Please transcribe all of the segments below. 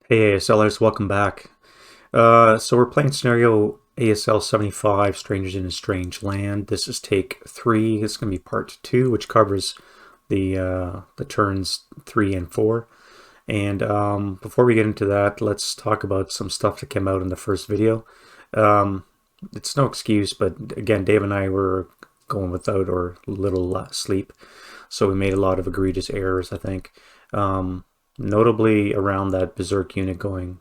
Hey ASLers, welcome back. So we're playing scenario ASL 75, Strangers in a Strange Land. This is take 3. This is going to be part 2, which covers the turns 3 and 4. And before we get into that, let's talk about some stuff that came out in the first video. Um, it's no excuse, but again, Dave and I were going without or little sleep, so we made a lot of egregious errors, I think. Notably around that berserk unit going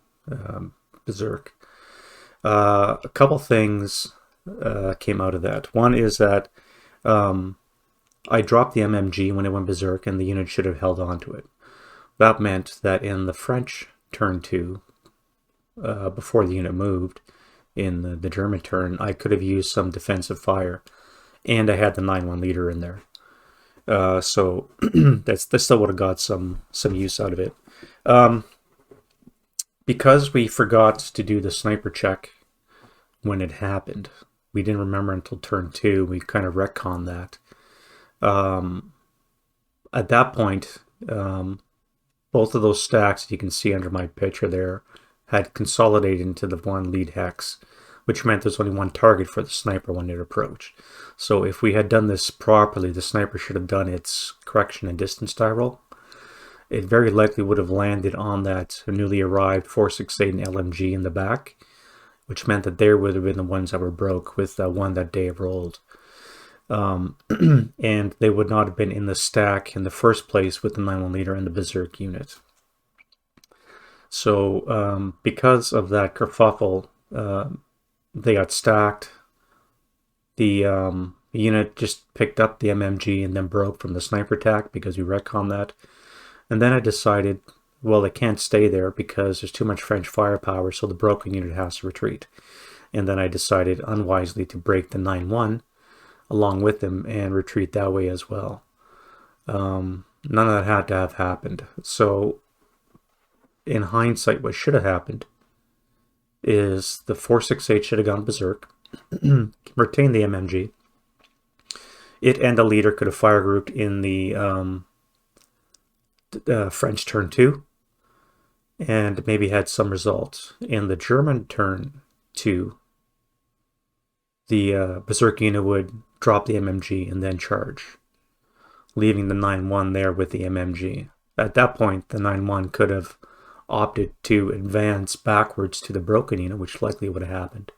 berserk. A couple things came out of that. One is that I dropped the MMG when it went berserk, and the unit should have held on to it. That meant that in the French turn 2, before the unit moved, in the German turn, I could have used some defensive fire, and I had the 9-1 leader in there. So that still would have got some use out of it. Because we forgot to do the sniper check when it happened, we didn't remember until turn 2. We kind of retconned that. At that point, both of those stacks you can see under my picture there had consolidated into the one lead hex, which meant there's only one target for the sniper when it approached. So if we had done this properly, the sniper should have done its correction and distance die roll. It very likely would have landed on that newly arrived 468 and LMG in the back, which meant that they would have been the ones that were broke with the one that Dave rolled. And they would not have been in the stack in the first place with the 9-1 leader and the berserk unit. So because of that kerfuffle, they got stacked. The unit just picked up the MMG and then broke from the sniper attack because we retconned that. And then I decided, well, it can't stay there because there's too much French firepower, so the broken unit has to retreat. And then I decided unwisely to break the 9-1 along with them and retreat that way as well. None of that had to have happened. So in hindsight, what should have happened is the 468 should have gone berserk, retained the MMG. It and the leader could have fire grouped in the French turn 2 and maybe had some results. In the German turn 2, the berserk unit would drop the MMG and then charge, leaving the 9-1 there with the MMG. At that point, the 9-1 could have opted to advance backwards to the broken unit, which likely would have happened,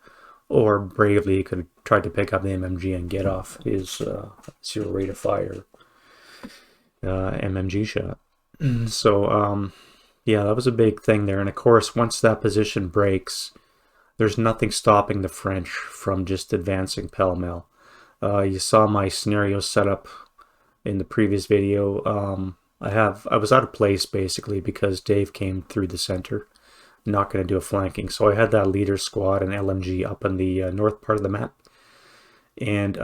or bravely he could have tried to pick up the MMG and get off his zero rate of fire MMG shot. So yeah, that was a big thing there. And of course, once that position breaks, there's nothing stopping the French from just advancing pell-mell. You saw my scenario setup in the previous video. I was out of place basically because Dave came through the center, not going to do a flanking. So I had that leader squad and LMG up in the north part of the map, and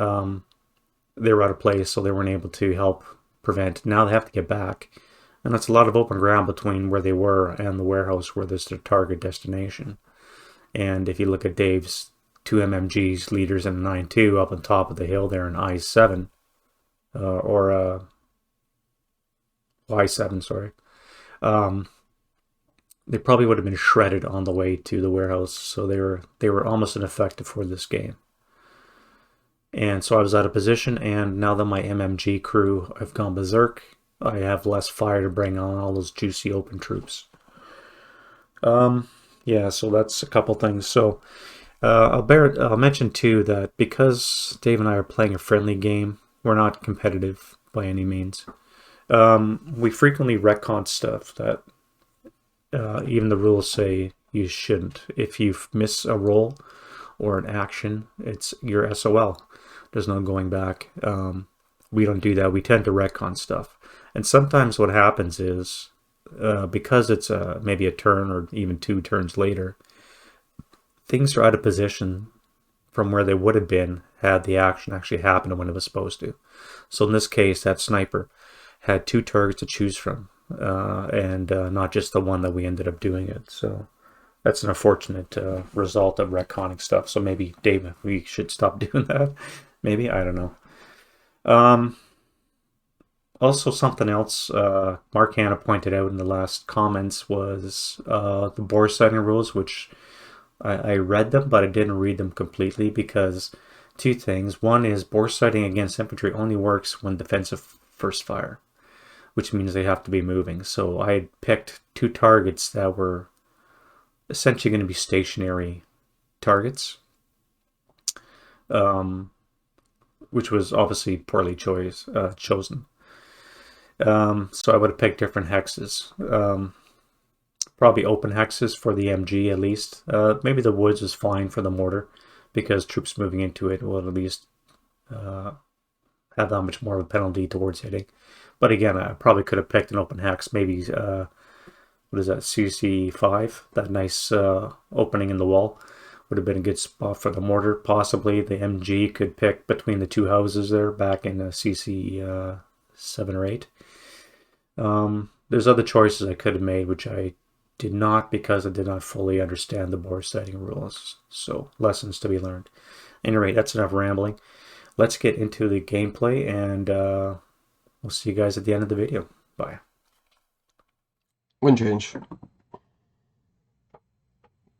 they were out of place, so they weren't able to help prevent. Now they have to get back, and that's a lot of open ground between where they were and the warehouse where there's their target destination. And if you look at Dave's 2 MMGs, leaders, and 9-2 up on top of the hill there in I-7, or Y7, sorry, they probably would have been shredded on the way to the warehouse. So they were almost ineffective for this game. And so I was out of position, and now that my MMG crew have gone berserk, I have less fire to bring on all those juicy open troops. Yeah, so that's a couple things. So I'll mention too that because Dave and I are playing a friendly game, we're not competitive by any means. We frequently retcon stuff that even the rules say you shouldn't. If you miss a roll or an action, it's your SOL. There's no going back. We don't do that. We tend to retcon stuff. And sometimes what happens is, because it's maybe a turn or even 2 turns later, things are out of position from where they would have been had the action actually happened when it was supposed to. So in this case, that sniper had 2 targets to choose from, and not just the one that we ended up doing it. So that's an unfortunate result of retconning stuff. So maybe, Dave, we should stop doing that. Maybe, I don't know. Also, something else Mark Hanna pointed out in the last comments was the bore sighting rules, which I read them, but I didn't read them completely because two things. One is bore sighting against infantry only works when defensive first fire, which means they have to be moving. So I had picked two targets that were essentially going to be stationary targets, um, which was obviously poorly chosen. So I would have picked different hexes. Probably open hexes for the MG at least. Maybe the woods is fine for the mortar because troops moving into it will at least uh, have that much more of a penalty towards hitting. But again, I probably could have picked an open hex. Maybe what is that, CC5? That nice opening in the wall would have been a good spot for the mortar. Possibly the MG could pick between the two houses there back in CC 7 or 8. There's other choices I could have made, which I did not because I did not fully understand the bore sighting rules. So lessons to be learned. Anyway, that's enough rambling. Let's get into the gameplay, and we'll see you guys at the end of the video. Bye. Wind change.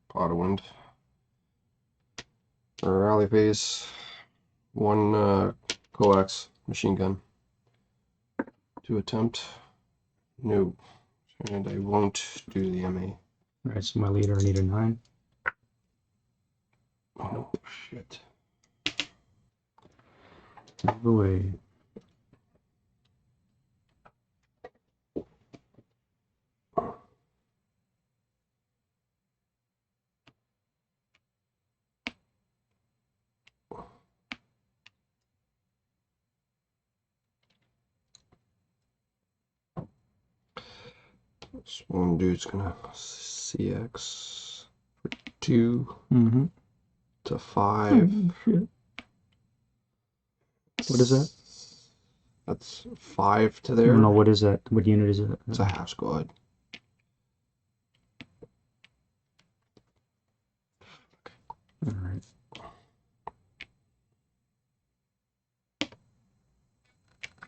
Pot of wind. Rally phase. One coax machine gun. To attempt. No. And I won't do the MA. Alright, so my leader, I need a 9. Oh, shit. Move away. This one dude's gonna CX for 2 to 5. What is that? That's 5 to there. No, what is that? What unit is it? It's a half squad. Alright.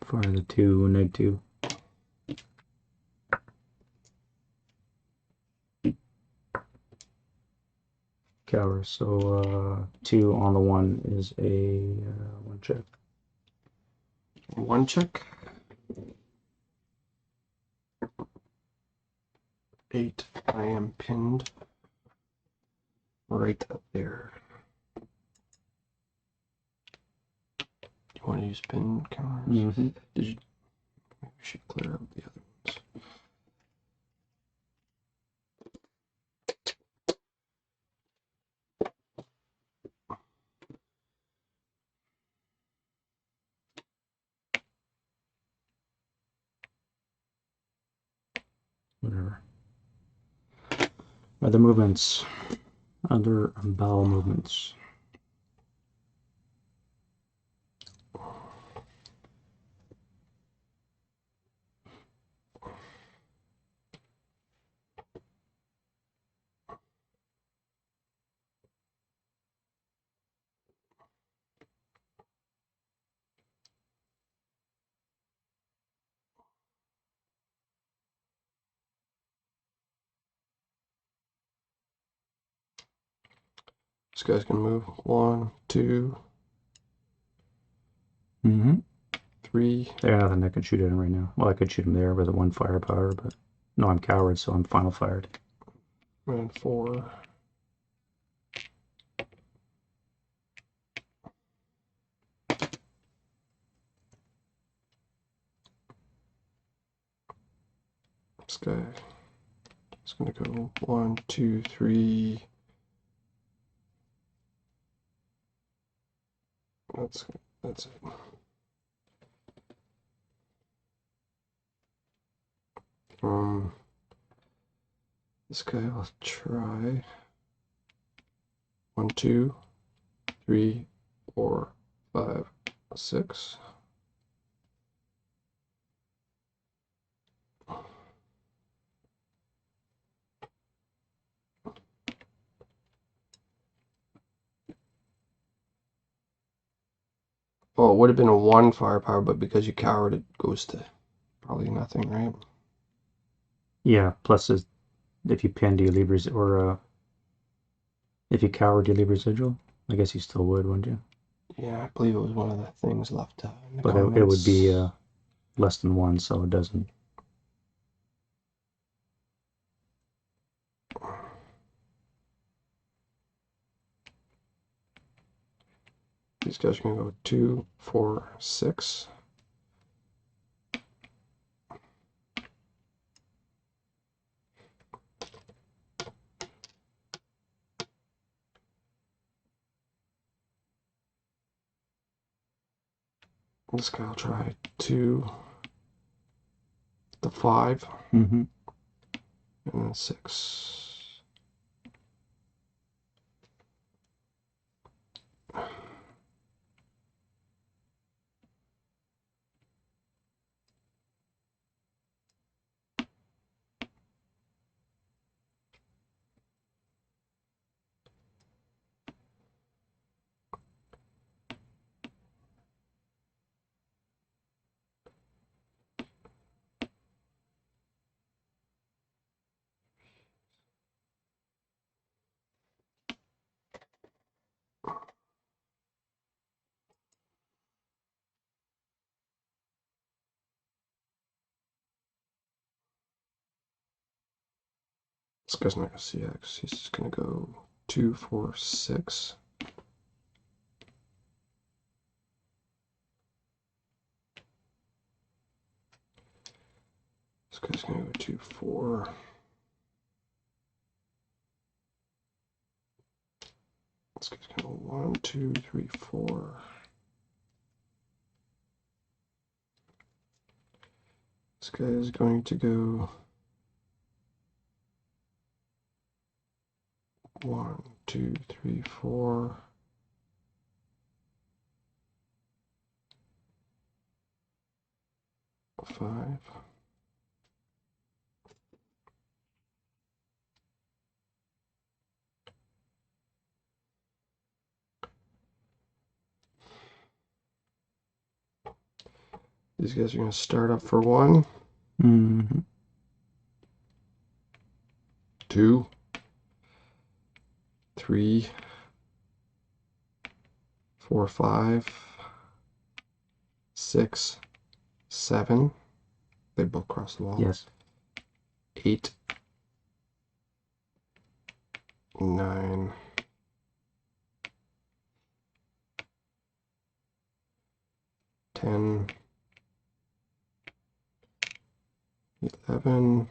Fire the 2, neg 2. Cower, so 2 on the 1 is a 1 check. 1 check. 8. I am pinned right up there. You want to use pin counters? Did you? Maybe we should clear out the other ones. Whatever. Other movements. Other bowel movements. This guy's gonna move 1, 2, 3. Yeah, then I can shoot at him right now. Well, I could shoot him there with a 1 firepower, but no, I'm coward, so I'm final fired. And 4. This guy is gonna go 1, 2, 3. That's it. This guy I'll try. 1, 2, 3, 4, 5, 6. Oh, it would have been a 1 firepower, but because you cowered, it goes to Probably nothing, right? Yeah, plus if you pin, do you leave if you cower, do you leave residual? I guess you still would, wouldn't you? Yeah, I believe it was one of the things left in the But it would be comments. less than 1, so it doesn't. These guys are going to go 2, 4, 6. This guy will try 2, the 5, Mm-hmm. and then 6. This guy's not going to see X. He's just going to go 2, 4, 6. This guy's going to go 2, 4. This guy's going to go 1, 2, 3, 4. This guy is going to go 1, 2, 3, 4. 5. These guys are going to start up for 1, Mm-hmm. 2, 3, 4, 5, 6, 7. They both cross the wall. Yes. 8, 9, 10, 11,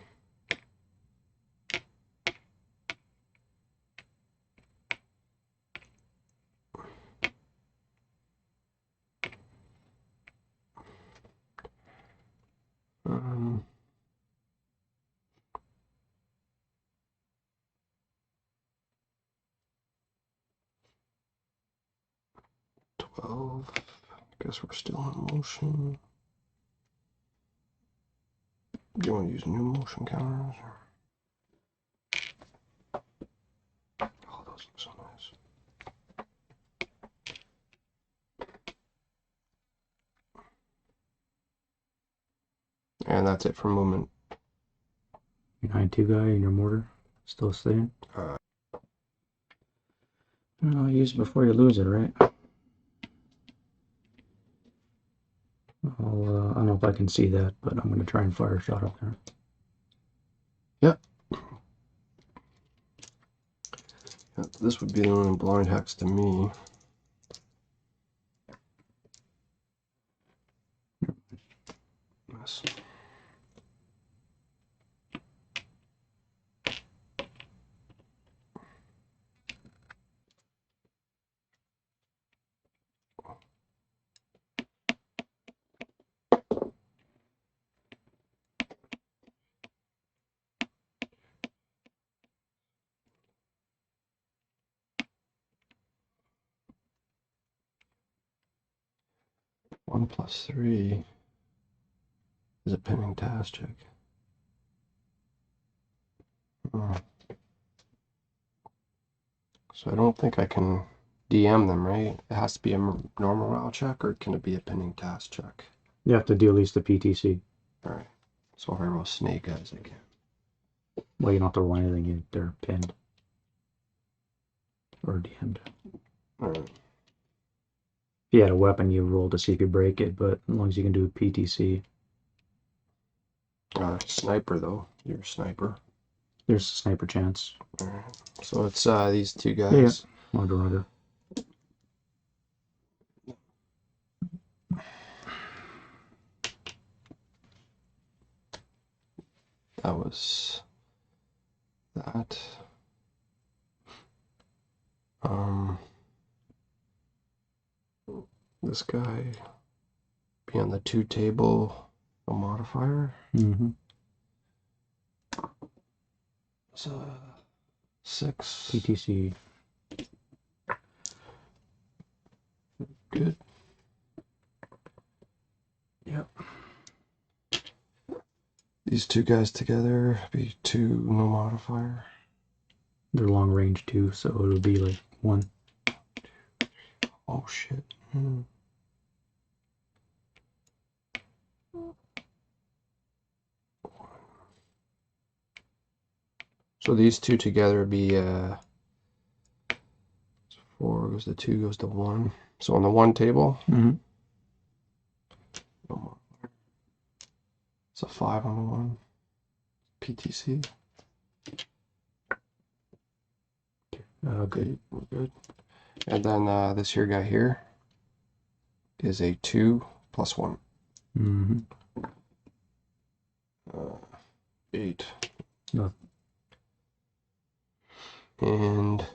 12. I guess we're still in motion. Do you want to use new motion counters? Oh, those look so nice. And that's it for movement. Your 9-2 guy and your mortar still staying? No, use it before you lose it, right? I don't know if I can see that, but I'm going to try and fire a shot up there. Yep. This would be the one in blind hex to me. Yes. One plus 3 is a pinning task check. So I don't think I can DM them, right? It has to be a normal route check, or can it be a pinning task check? You have to do at least the PTC. Alright. So if I roll snake eyes, I can. Well, you don't have to roll anything. They're pinned. Or DM'd. Alright. If you had a weapon, you roll to see if you break it, but as long as you can do PTC. Sniper, though. You're a sniper. There's a sniper chance. Alright. So it's these two guys. Yeah. Roger. That was that. This guy be on the 2 table, a modifier. Mm-hmm. So 6 PTC. Good. Yep. These two guys together be 2, no modifier. They're long range too, so it'll be like 1. Oh shit. So these two together would be 4 goes to 2 goes to 1. So on the 1 table, it's a 5 on the 1. PTC. Good. We're good. And then this here guy here is a 2 plus 1. 8. No. And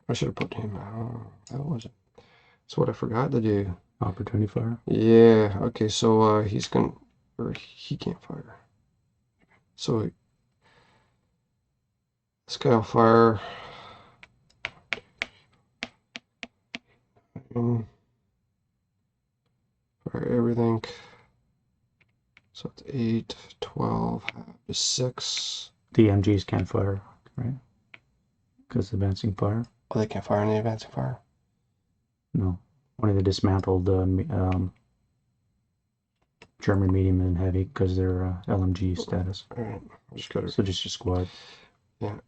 I should have put him. That wasn't. That's what I forgot to do. Opportunity fire. Yeah. Okay. So he's gonna, or he can't fire. So this guy will fire. Fire everything. So it's 8, 12, half is 6. The MGs can't fire, right? Because advancing fire. Oh, they can't fire in the advancing fire? No. Only the dismantled German medium and heavy because they're LMG status. Alright, I just got it. So just your squad. Yeah.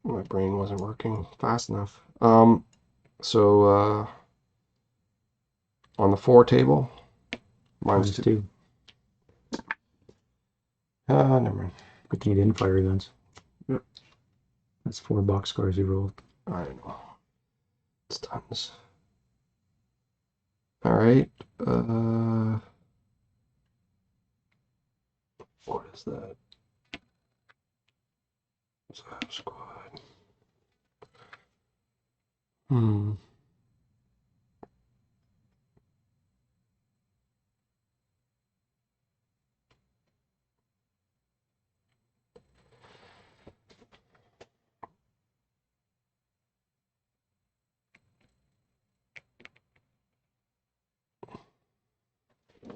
My brain wasn't working fast enough. So on the 4 table, mine's 2. Never mind. Good thing you didn't fire guns. Yep. That's 4 box scars you rolled. I know. It's tons. Alright. What is that? Zap squad.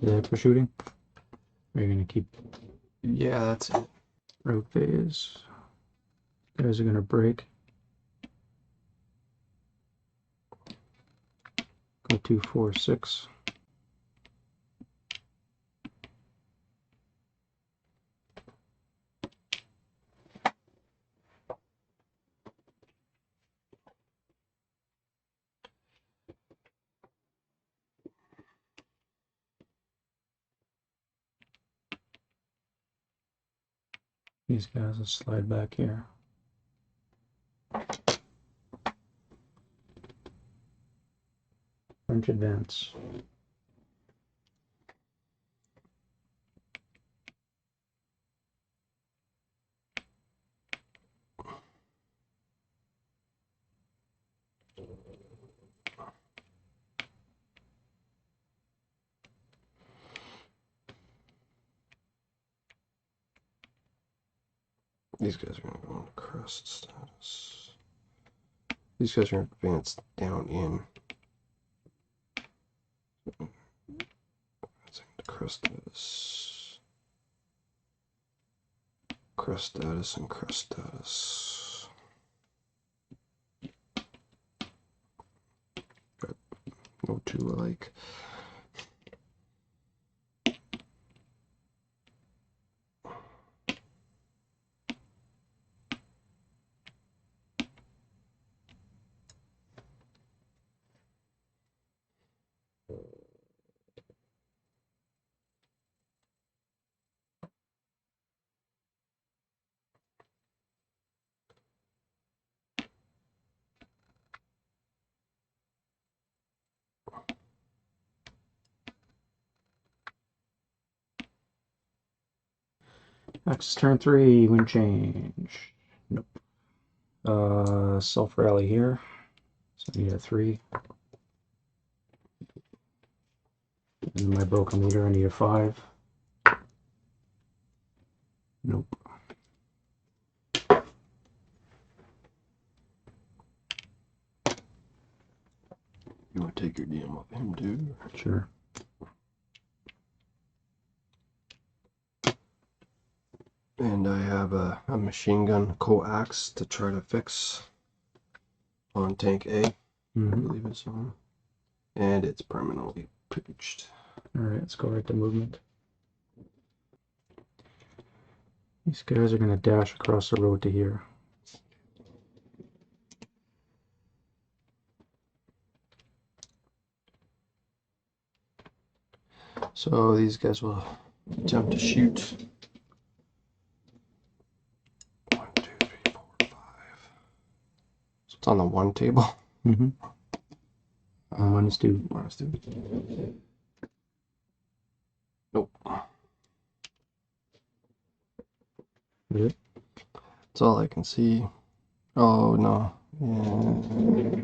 Is that for shooting? Or are you gonna keep? Yeah, that's it. Rogue phase. Guys are gonna break. Go 2, 4, 6. These guys will slide back here. French advance. These guys are going to go into crust status. These guys are advanced down in. That's into crust status. Crust status and crust status. like. Axis turn 3, wind change. Nope. Self rally here. So I need a 3. And my broken leader, I need a 5. Nope. You want to take your DM off him too? Sure. And I have a machine gun coax to try to fix on tank A. I believe it's on. And it's permanently pooched. Alright, let's go right to movement. These guys are going to dash across the road to here. So these guys will attempt to shoot. 1, 2, 3, 4, 5. So it's on the 1 table. -2. -2. Nope. Good. That's all I can see. Oh no. Yeah.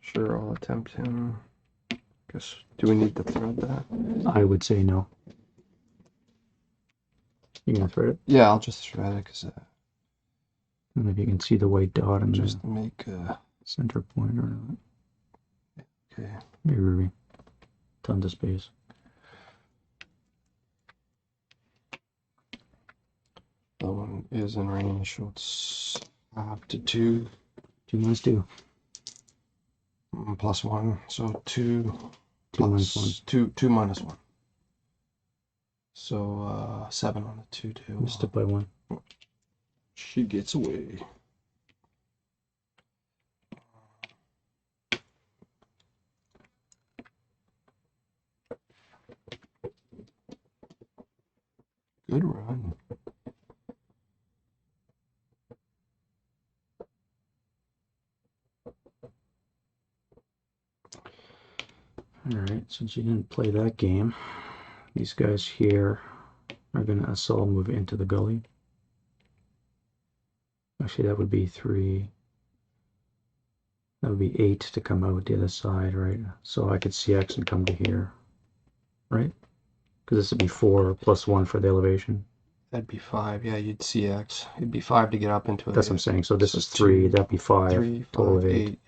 Sure, I'll attempt him. Guess, do we need to thread that? I would say no. You gonna thread it? Yeah, I'll just thread it because And if you can see the white dot in just the make center point or not. okay. Maybe tons of space. That one is in range, so it's up to 2. 2 minus 2. Plus 1, so 2. 2 minus 1. 2 minus 1. So 7 on the 2 too. Missed it by 1. She gets away. Good run. Alright, since you didn't play that game, these guys here are going to assault move into the gully. Actually, that would be 3. That would be 8 to come out the other side, right? So I could CX and come to here, right? Because this would be 4 plus 1 for the elevation. That'd be 5. Yeah, you'd CX. It'd be 5 to get up into it. That's what I'm saying. So this is 3. That'd be 5. 3, 5, total of 8. 8.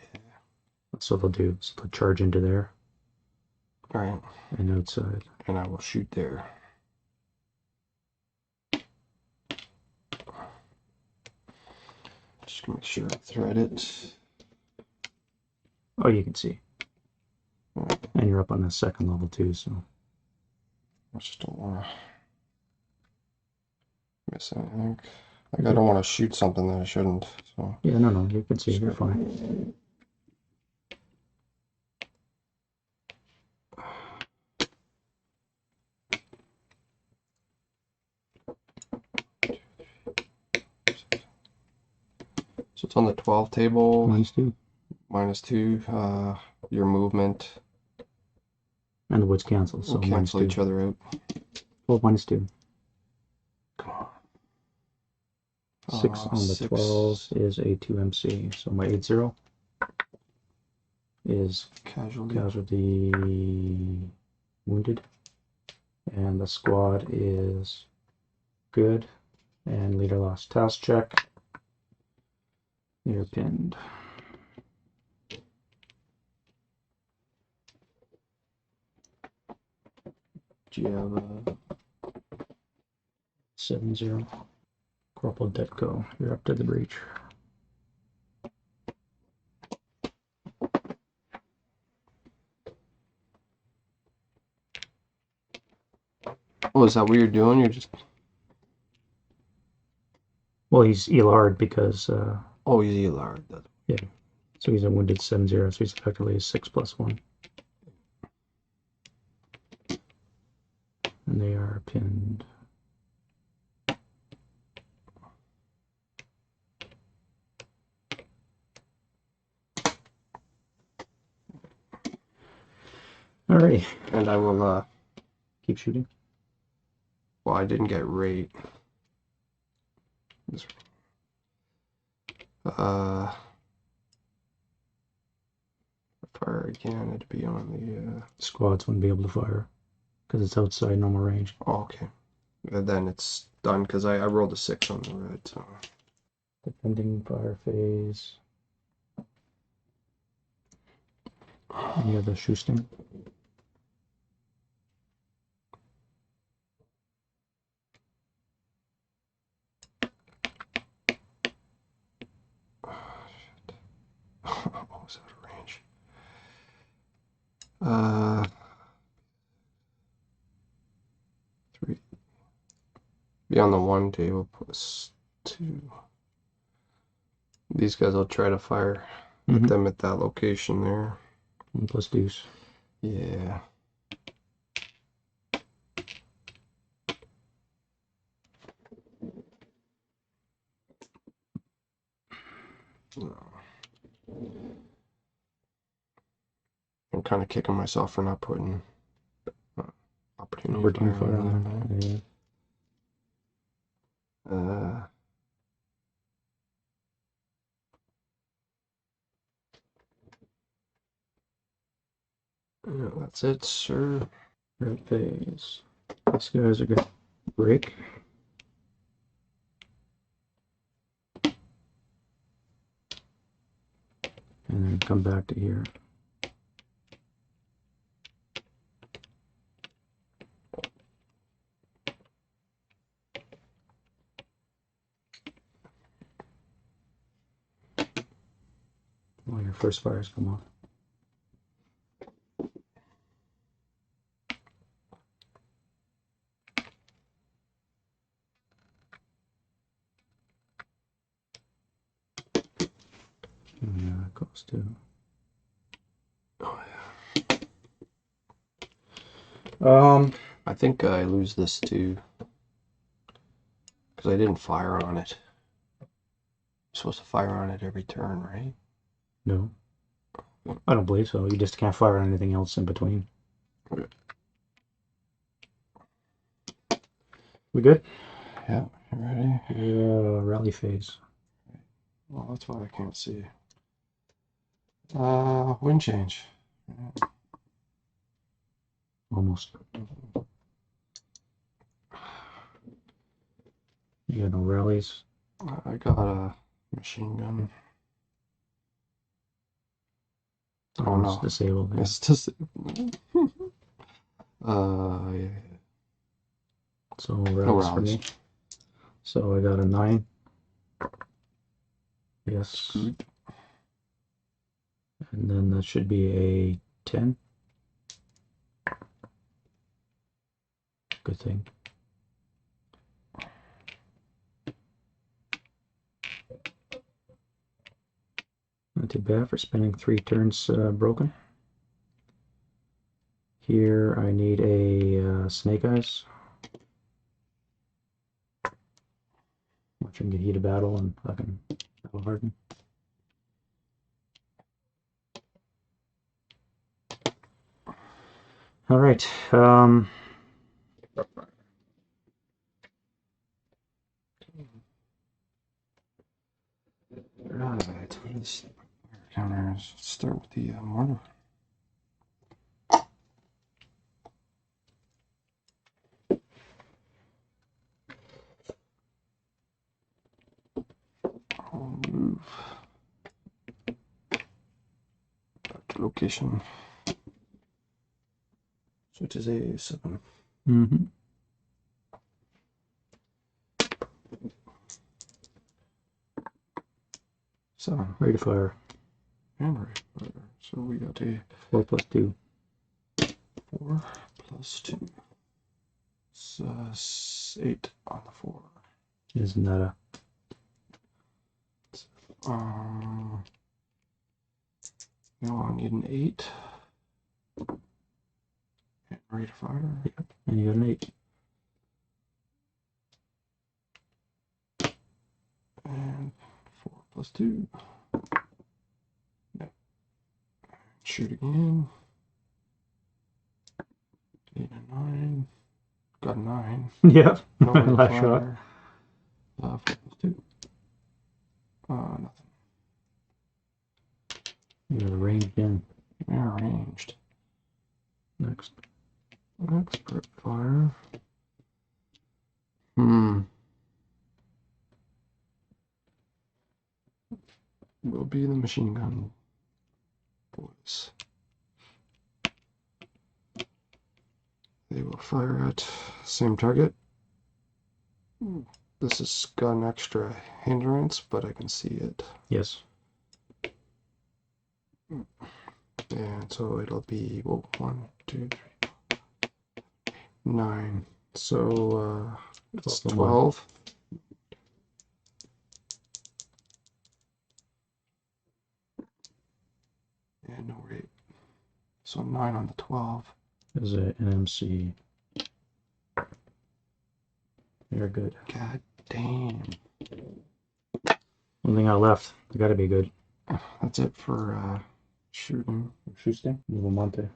That's what they'll do. So they'll charge into there. Right. And outside. And I will shoot there. Just make sure I thread it. Oh, you can see. And you're up on the second level too, so. I just don't want to miss anything. Like, I don't want to shoot something that I shouldn't. So. Yeah, no, you can see. You're fine. So it's on the 12 table. -2. -2. Your movement. And the woods cancel, so we'll cancel each other out. 12 -2. Come on. 6 on the 6. 12 is a 2MC. So my 8-0 is casualty wounded. And the squad is good. And leader lost. Task check. You're pinned. Do you have a 7-0? Corporal Detko, you're up to the breach. Oh, is that what you're doing? You're just... Well, he's Elard because, Oh, he's Elard. yeah. So he's a wounded 7-0, so he's effectively a 6+1. And they are pinned. Alrighty. And I will, keep shooting. Well, I didn't get rate. Fire again, it'd be on the, Squads wouldn't be able to fire because it's outside normal range. Oh, okay. And then it's done because I rolled a 6 on the red, so. Depending fire phase. Any other shoosting? What was that range? Uh, 3. Be on the 1 table plus 2. These guys will try to fire with them at that location there. 1 plus deuce. Yeah. No. I'm kind of kicking myself for not putting opportunity fire on there. Yeah. Yeah, that's it, sir. Red phase. These guys are going to break. And then come back to here. Well, your first fires come off. Yeah, that goes too. Oh, yeah. I think I lose this too. Because I didn't fire on it. I'm supposed to fire on it every turn, right? No. I don't believe so. You just can't fire on anything else in between. Okay. We good? Yeah, you ready? Yeah, rally phase. Well, that's why I can't see. Wind change. Almost. You got no rallies? I got a machine gun. Oh no. It's disabled. Yeah. It's disabled. Yeah. So No rallies for rallies. me. So I got a 9. Yes. Good. And then that should be a 10. Good thing. Not too bad for spending 3 turns broken. Here I need a Snake Eyes. Watch him get heat of battle and fucking battle harden. All right. Right. Let's counters. Let's start with the mortar. I'll move back to location. Which is a 7. Mm-hmm. So, Ready to fire. and ready to fire. So we got a 4 plus 2. 4 plus 2. It's 8 on the 4. Isn't that a... Now I need an 8. And ready to fire. Yep. And you got an 8. And 4 plus 2. No. Shoot again. 8 and 9. Got a 9. Yep. No ready to Last fire. shot. 4 plus 2. Nothing. You're ranged in. Yeah, ranged. Next. Expert fire. Will be the machine gun boys. They will fire at same target. This has got an extra hindrance, but I can see it. Yes. And so it'll be, well, 1, 2, 3, 9. So it's 12. And no rate. So 9 on the 12. Is it an MC? You're good. God damn. One thing I left. You gotta be good. That's it for shooting. Shooting? Move a monte.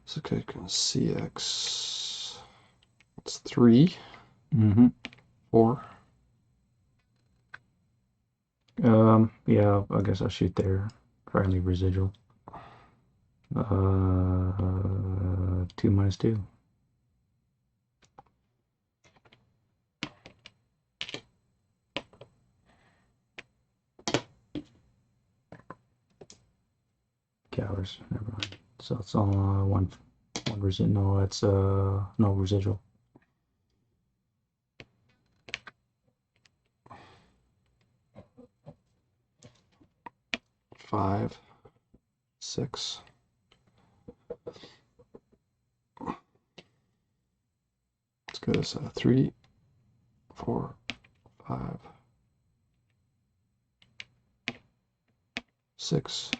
So okay, CX. It's 3. Mm-hmm. 4. Yeah, I guess I'll shoot there. Try and leave residual. 2 minus 2. Cowards. Never mind. So it's all one residual. No, that's no residual. 5. 6. Let's go this 3, 4, 5, 6.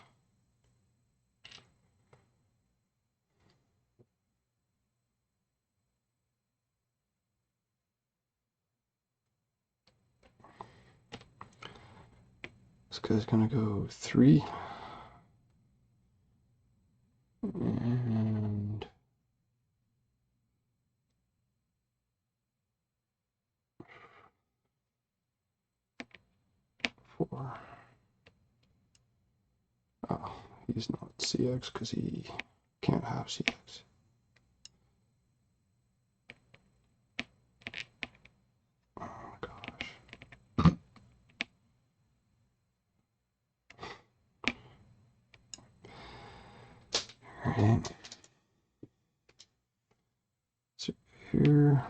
This guy's gonna go 3. And 4. Oh, he's not CX because he can't have CX. Oh my gosh. Alright. So here.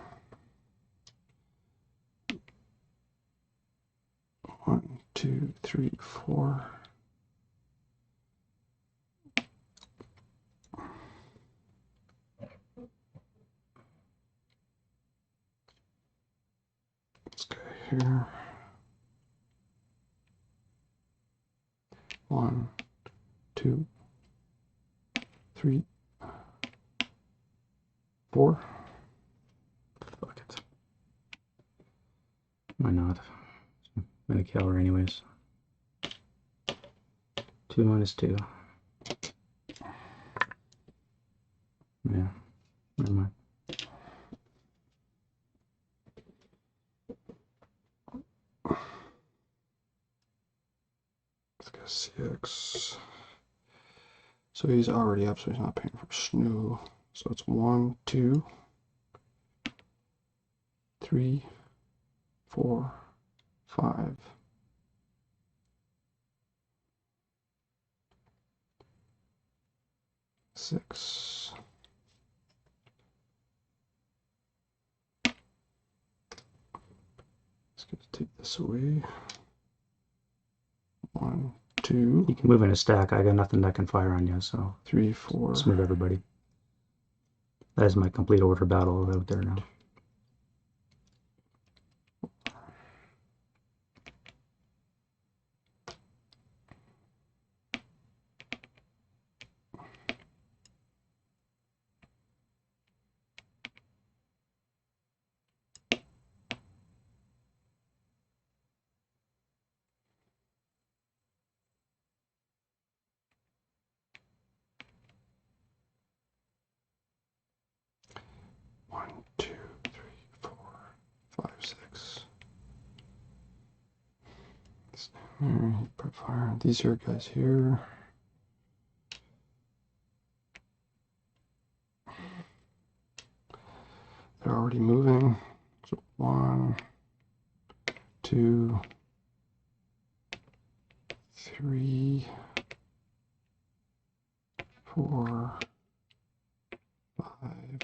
1, 2, 3, 4. Let's go here. 1, 2, 3, 4. Fuck it. Why not? Many calorie anyways. 2 minus 2. Yeah. Never mind. Let's go CX. So he's already up, so he's not paying for snow. So it's 1, 2. 3, 4, 5. 6. Let's take this away. 1, 2. You can move in a stack. I got nothing that can fire on you, so 3, 4. Let's move everybody. That is my complete order battle out there now. 1, 2, 3, 4, 5, 6. Alright, prep fire. These are guys here. They're already moving. So 1, 2, 3, 4, 5,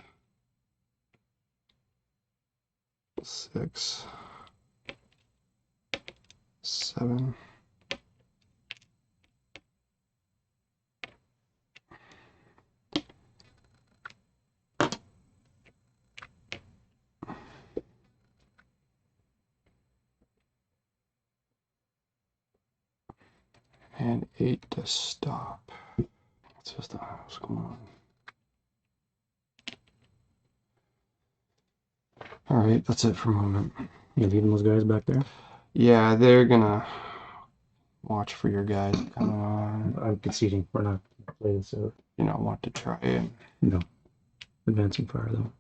6, 7. And 8 to stop. What's just the house? Come on. Alright, that's it for a moment. You leaving those guys back there? Yeah, they're gonna watch for your guys coming on. I'm conceding. We're not playing this out. You know, want to try it. No. Advancing fire, though.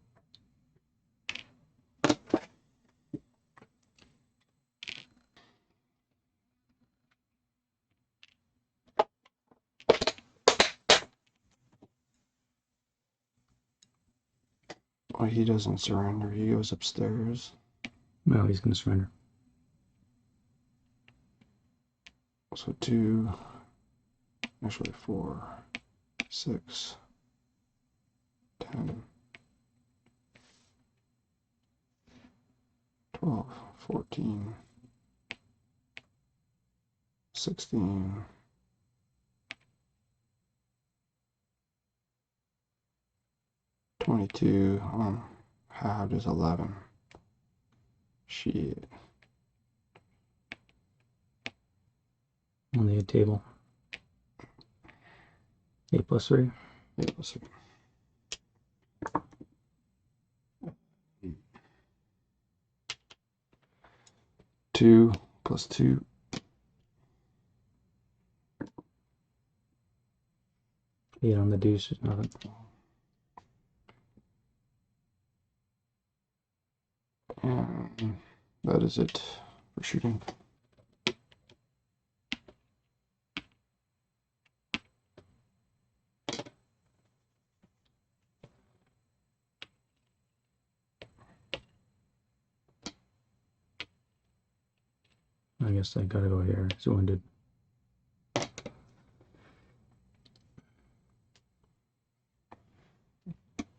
Well, he doesn't surrender. He goes upstairs. No, he's going to surrender. So 2, actually 4, 6, 10, 12, 14, 16, 22, halved is 11. Shit. On the table. 8 plus 3. 8 plus 3. 2 plus 2. Eight on the deuce is nothing. And that is it for shooting. I guess I gotta go here. He's wounded.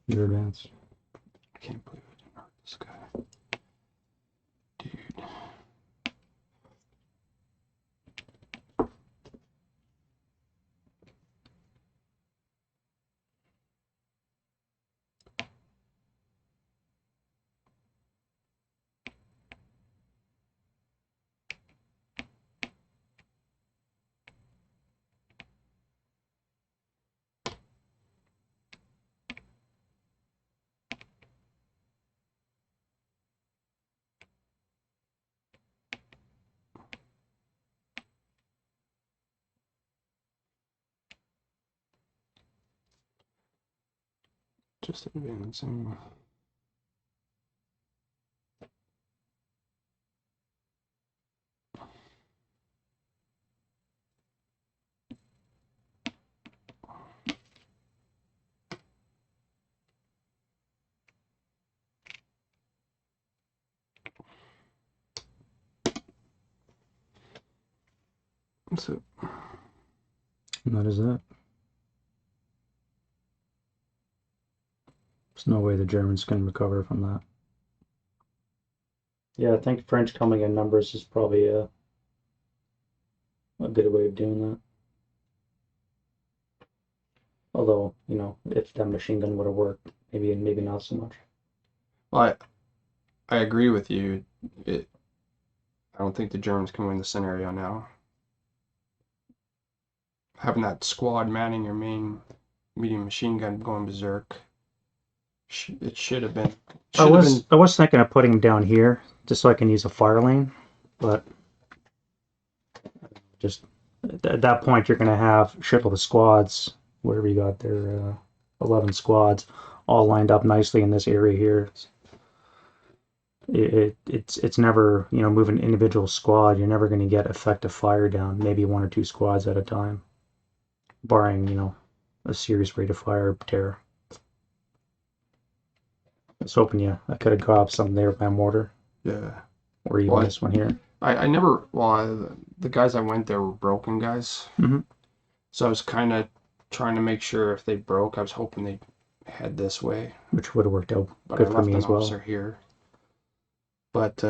Your advance. I can't believe I didn't hurt this guy. Dude. Just advancing. So, And that is that. There's no way the Germans can recover from that. Yeah, I think French coming in numbers is probably a good way of doing that. Although, you know, if that machine gun would have worked, maybe not so much. well, I agree with you. I don't think the Germans can win the scenario now. Having that squad manning your main medium machine gun going berserk, it should have been. I was thinking of putting him down here just so I can use a fire lane, but just at that point you're going to have shitload of squads, whatever you got there, 11 squads, all lined up nicely in this area here. It's never, you know, moving individual squad. You're never going to get effective fire down. Maybe 1 or 2 squads at a time, barring, you know, a serious rate of fire tear. I was hoping I could have grabbed something there with my mortar. Yeah. Or even this one here. I never. Well, the guys I went there were broken guys. Mm-hmm. So I was kind of trying to make sure if they broke, I was hoping they'd head this way. Which would have worked out but good I for left me an as well. officer here. But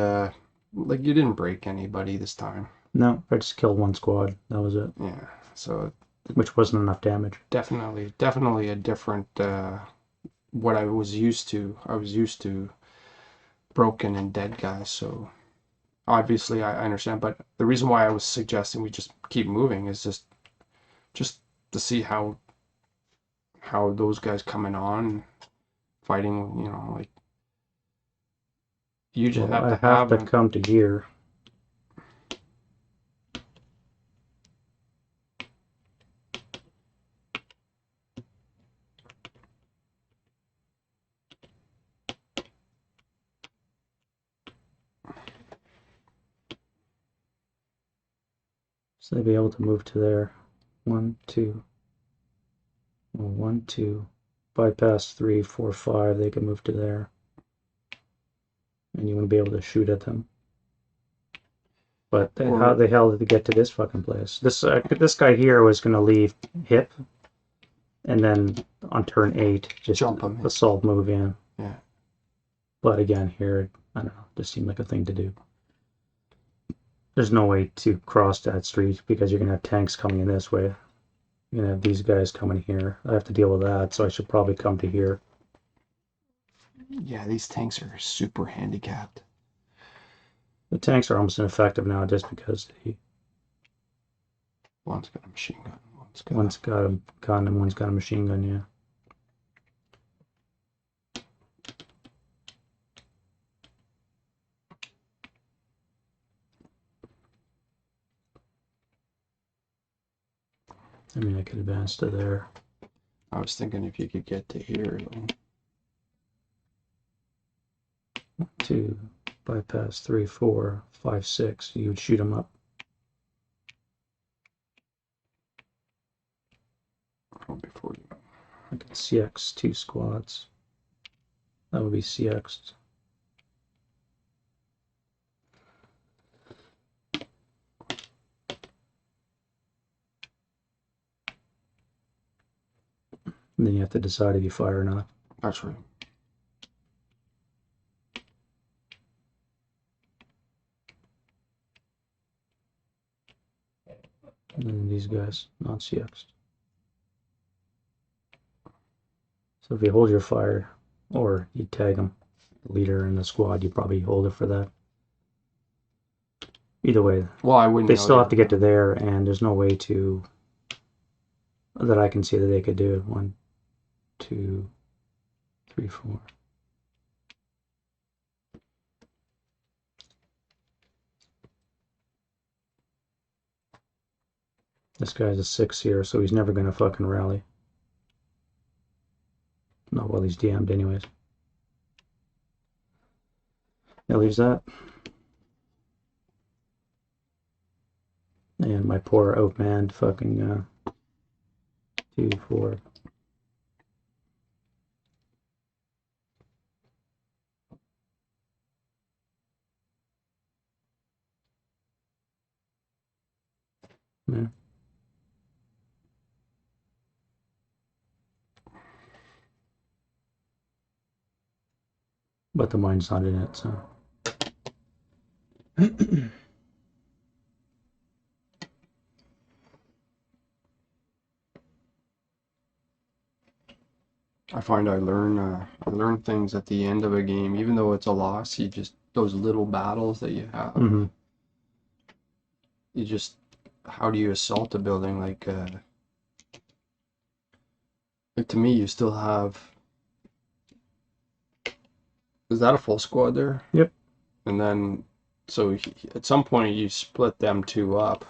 like you didn't break anybody this time. No, I just killed 1 squad. That was it. Yeah. So. Which wasn't enough damage. Definitely a different. What I was used to. I was used to broken and dead guys. So obviously I understand. But the reason why I was suggesting we just keep moving is just to see how those guys coming on fighting, you know, like you just I have to come to here. So they'd be able to move to there. 1, 2. Well, 1, 2. Bypass 3, 4, 5. They can move to there. And you wouldn't be able to shoot at them. But how the hell did they get to this fucking place? This guy here was going to leave hip. And then on turn 8, just jump him. Assault move in. Yeah. But again, here, I don't know. This seemed like a thing to do. There's no way to cross that street because you're going to have tanks coming in this way. You're going to have these guys coming here. I have to deal with that, so I should probably come to here. Yeah, these tanks are super handicapped. The tanks are almost ineffective now just because one's got a machine gun. One's got a gun and one's got a machine gun, yeah. I mean, I could advance to there. I was thinking if you could get to here. 2, bypass 3, 4, 5, 6. You would shoot them up. Before you. I could CX 2 squads. That would be CX'd. And then you have to decide if you fire or not. That's right. And then these guys, not CX'd. So if you hold your fire, or you tag them, the leader in the squad, you probably hold it for that. Either way, well, I wouldn't. They still have to get to there, and there's no way to that I can see that they could do it. 1, 2, 3, 4. This guy's a 6 here, so he's never gonna fucking rally. Not while he's DM'd anyways. That leaves that. And my poor outmanned fucking 2, 4. Yeah. But the mine's not in it, so. I find I learn things at the end of a game, even though it's a loss. You just those little battles that you have. Mm-hmm. You just how do you assault a building? Like to me, you still have. Is that a full squad there? Yep. And then, so at some point you split them two up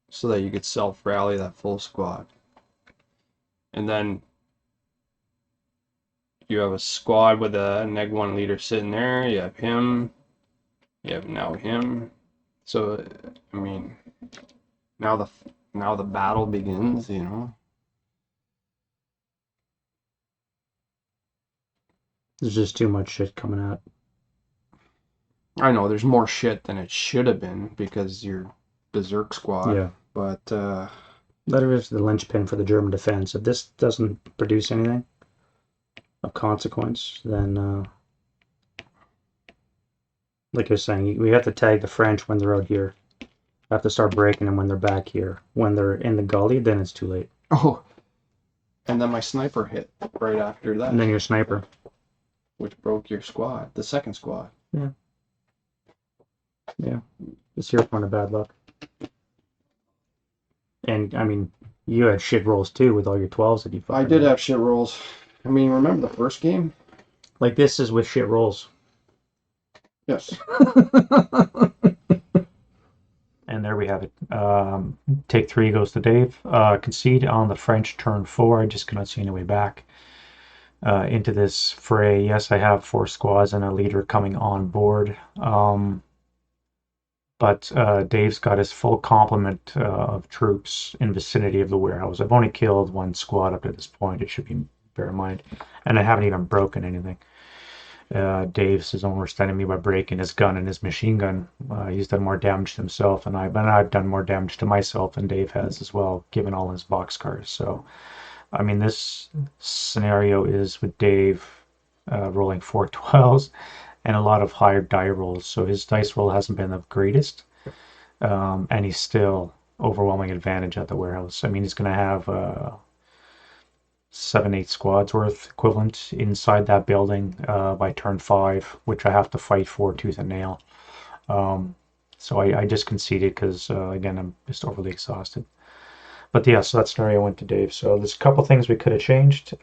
so that you could self rally that full squad. And then you have a squad with a neg 1 leader sitting there. You have him. You have now him. So I mean, now the battle begins. You know. There's just too much shit coming out. I know there's more shit than it should have been because you're Berserk squad. Yeah. But that is the linchpin for the German defense. If this doesn't produce anything of consequence, then like you're saying, we have to tag the French when they're out here. We have to start breaking them when they're back here. When they're in the gully, then it's too late. oh, and then my sniper hit right after that. And then your sniper, which broke your squad, the second squad. Yeah. Yeah. It's your point of bad luck. And I mean, you had shit rolls too with all your 12s that you fucking I did have shit rolls. I mean, remember the first game? Like this is with shit rolls. Yes. And there we have it. Take 3 goes to Dave. Concede on the French turn 4. I just cannot see any way back into this fray. Yes, I have 4 squads and a leader coming on board. But Dave's got his full complement of troops in vicinity of the warehouse. I've only killed 1 squad up to this point. It should be bear in mind. And I haven't even broken anything. Dave's his own worst enemy by breaking his gun and his machine gun. He's done more damage to himself, and I've done more damage to myself than Dave has as well, given all his boxcars. So, I mean, this scenario is with Dave rolling 4 12s and a lot of higher die rolls. So his dice roll hasn't been the greatest, and he's still overwhelming advantage at the warehouse. I mean, he's going to have 7-8 squads worth equivalent inside that building by turn 5, which I have to fight for tooth and nail. So I just conceded because again, I'm just overly exhausted. But yeah, so that scenario went to Dave. So there's a couple things we could have changed.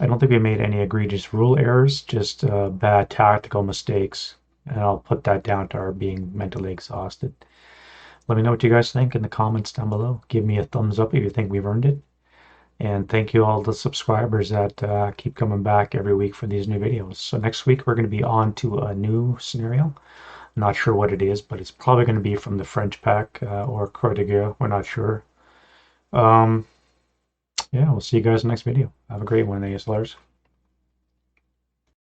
I don't think we made any egregious rule errors, just bad tactical mistakes. And I'll put that down to our being mentally exhausted. Let me know what you guys think in the comments down below. Give me a thumbs up if you think we've earned it. And thank you all the subscribers that keep coming back every week for these new videos. So next week we're going to be on to a new scenario. Not sure what it is, but it's probably going to be from the French pack or Croix de Guerre. We're not sure. Yeah, we'll see you guys in the next video. Have a great one, ASLers.